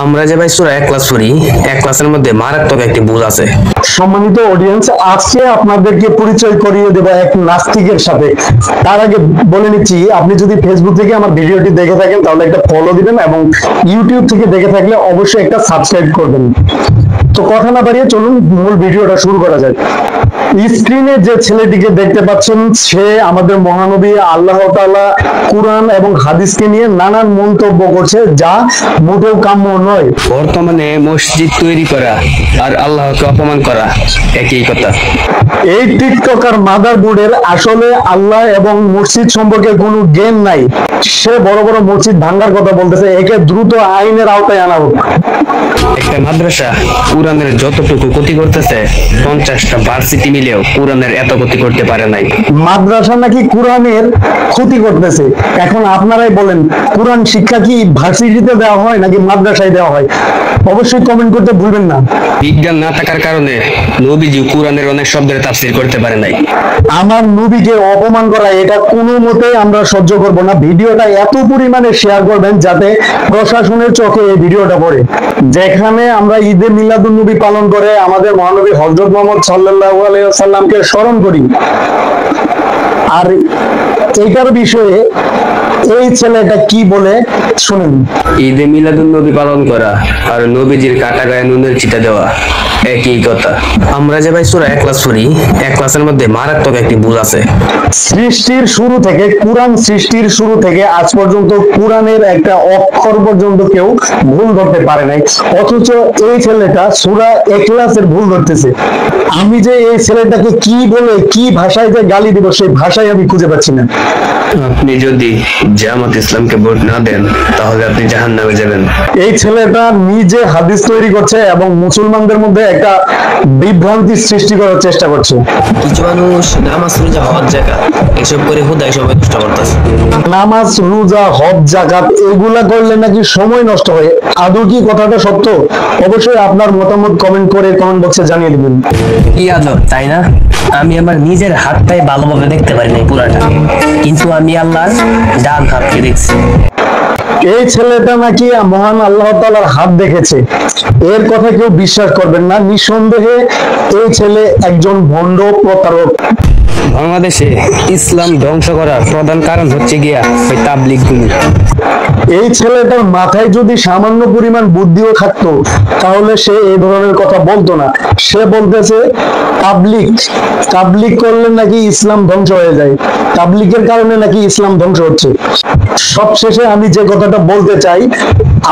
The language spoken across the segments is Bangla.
আমরা যে ভাই সূরা ইখলাস পড়ি, ইখলাসের মধ্যে মারাত্মক একটি ভুল আছে। সম্মানিত অডিয়েন্স, আজকে আপনাদেরকে পরিচয় করিয়ে দেব এক নাস্তিকের সাথে। তার আগে বলে নিচ্ছি, আপনি যদি ফেসবুক থেকে আমার ভিডিওটি দেখে থাকেন তাহলে একটা ফলো দিবেন এবং ইউটিউব থেকে দেখে থাকলে অবশ্যই একটা সাবস্ক্রাইব করবেন। তো কথা না বাড়িয়ে চলুন মূল ভিডিওটা শুরু করা যায়। স্ক্রিনে যে ছেলেটিকে দেখতে পাচ্ছেন, সে আমাদের মহানবী আল্লাহ তাআলা কুরআন এবং হাদিসকে নিয়ে নানান মন্তব্য করছে, যা মোটেও কাম্য নয়। বর্তমানে মসজিদ তৈরি করা আর আল্লাহকে অপমান করা একই কথা। এই টিকটকার মাদারবোর্ডের আসলে আল্লাহ এবং মসজিদ সম্পর্কে কোনো জ্ঞান নাই। সে বড় বড় মসজিদ ভাঙার কথা বলতেছে, একে দ্রুত আইনের আওতায় আনা হোক। একটা মাদ্রাসা কোরআনের যতটুকু ক্ষতি করতেছে, 50টা ভার্সিটি মিলেও কোরআনের এত ক্ষতি করতে পারে নাই। মাদ্রাসা নাকি কোরআনের ক্ষতি করতেছে। এখন আপনারাই বলেন, কোরআন শিক্ষা কি ভার্সিটিতে দেওয়া হয় নাকি মাদ্রাসায় দেওয়া হয়? অবশ্যই কমেন্ট করতে ভুলবেন না। বিজ্ঞান না থাকার কারণে নবীজি কোরআনের অনেক শব্দের তাফসীর করতে পারে নাই। আমার নবীকে অপমান করা, এটা কোনো মতেই আমরা সহ্য করব না। ভিডিওটা এত পরিমাণে শেয়ার করবেন যাতে প্রশাসনের চোখে এই ভিডিওটা পড়ে। যেখানে আমরা ঈদে মিলাদুন নবী পালন করে আমাদের মহানবী হযরত মুহাম্মদ সাল্লাল্লাহু আলাইহি ওয়াসাল্লামকে স্মরণ করি, আর এইটার বিষয়ে এই ছেলেটা কি বলে শুনেন। ঈদে মিলাদুন নবী পালন করা আর নবীজির কাটা গায়ে নুনের ছিটা দেওয়া একই কথা। আমরা যে ভাই সূরা ইখলাস পড়ি, ইখলাসের মধ্যে মারাত্মক একটি ভুল আছে। সৃষ্টির শুরু থেকে, কোরআন সৃষ্টির শুরু থেকে আজ পর্যন্ত কোরআনের একটা অক্ষর পর্যন্ত কেউ ভুল ধরতে পারে নাই, অথচ এই ছেলেটা সূরা ইখলাসের ভুল ধরতেছে। আমি যে এই ছেলেটাকে কি বলে কি ভাষায় যে গালি দিব, সেই ভাষায় আমি খুঁজে পাচ্ছি না। আপনি যদি জামাত ইসলামকে ভোট না দেন তাহলে আপনি জাহান্নামে যাবেন। এই ছেলেটা নিজে হাদিস তৈরি করছে এবং মুসলমানদের মধ্যে একটা বিভ্রান্তি সৃষ্টি করার চেষ্টা করছে। কিছু মানুষ নামাজ রোজা হজ যাকাত এসব করে হুদায় সময় নষ্ট করতেছে। নামাজ রোজা হজ যাকাত এগুলা করলে নাকি সময় নষ্ট হয়। আদৌ কি কথাটা সত্য? অবশ্যই আপনার মতামত কমেন্ট করে কমেন্ট বক্সে জানিয়ে দিবেন। কি আজব তাই না? আমি আমার নিজের হাতটাই ভালোভাবে দেখতে পারি নাই পুরাটা, কিন্তু আমি আল্লাহর ডান হাতকে দেখছি। এই ছেলেটা নাকি মহান আল্লাহ তাআলার হাত দেখেছে। এর কথা কেউ বিশ্বাস করবেন না। নিঃসন্দেহে এই ছেলে একজন ভণ্ড প্রতারক। বাংলাদেশে ইসলাম ধ্বংস করার প্রধান কারণ হচ্ছে গিয়া ওই তাবলীগগুলো। এই ছেলেটার মাথায় যদি সামান্য পরিমাণ বুদ্ধিও থাকতো তাহলে সে এই ধরনের কথা বলতো না। সে বলতেছে তাবলীগ করলে নাকি ইসলাম ধ্বংস হয়ে যায়, তাবলীগের কারণে নাকি ইসলাম ধ্বংস হচ্ছে। সবশেষে আমি যে কথাটা বলতে চাই,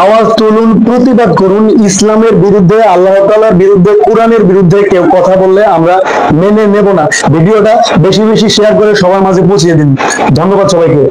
আওয়াজ তুলুন, প্রতিবাদ করুন। ইসলামের বিরুদ্ধে, আল্লাহ তাআলার বিরুদ্ধে, কোরআনের বিরুদ্ধে কেউ কথা বললে আমরা মেনে নেব না। ভিডিওটা বেশি বেশি শেয়ার করে সবার মাঝে পৌঁছিয়ে দিন। ধন্যবাদ সবাইকে।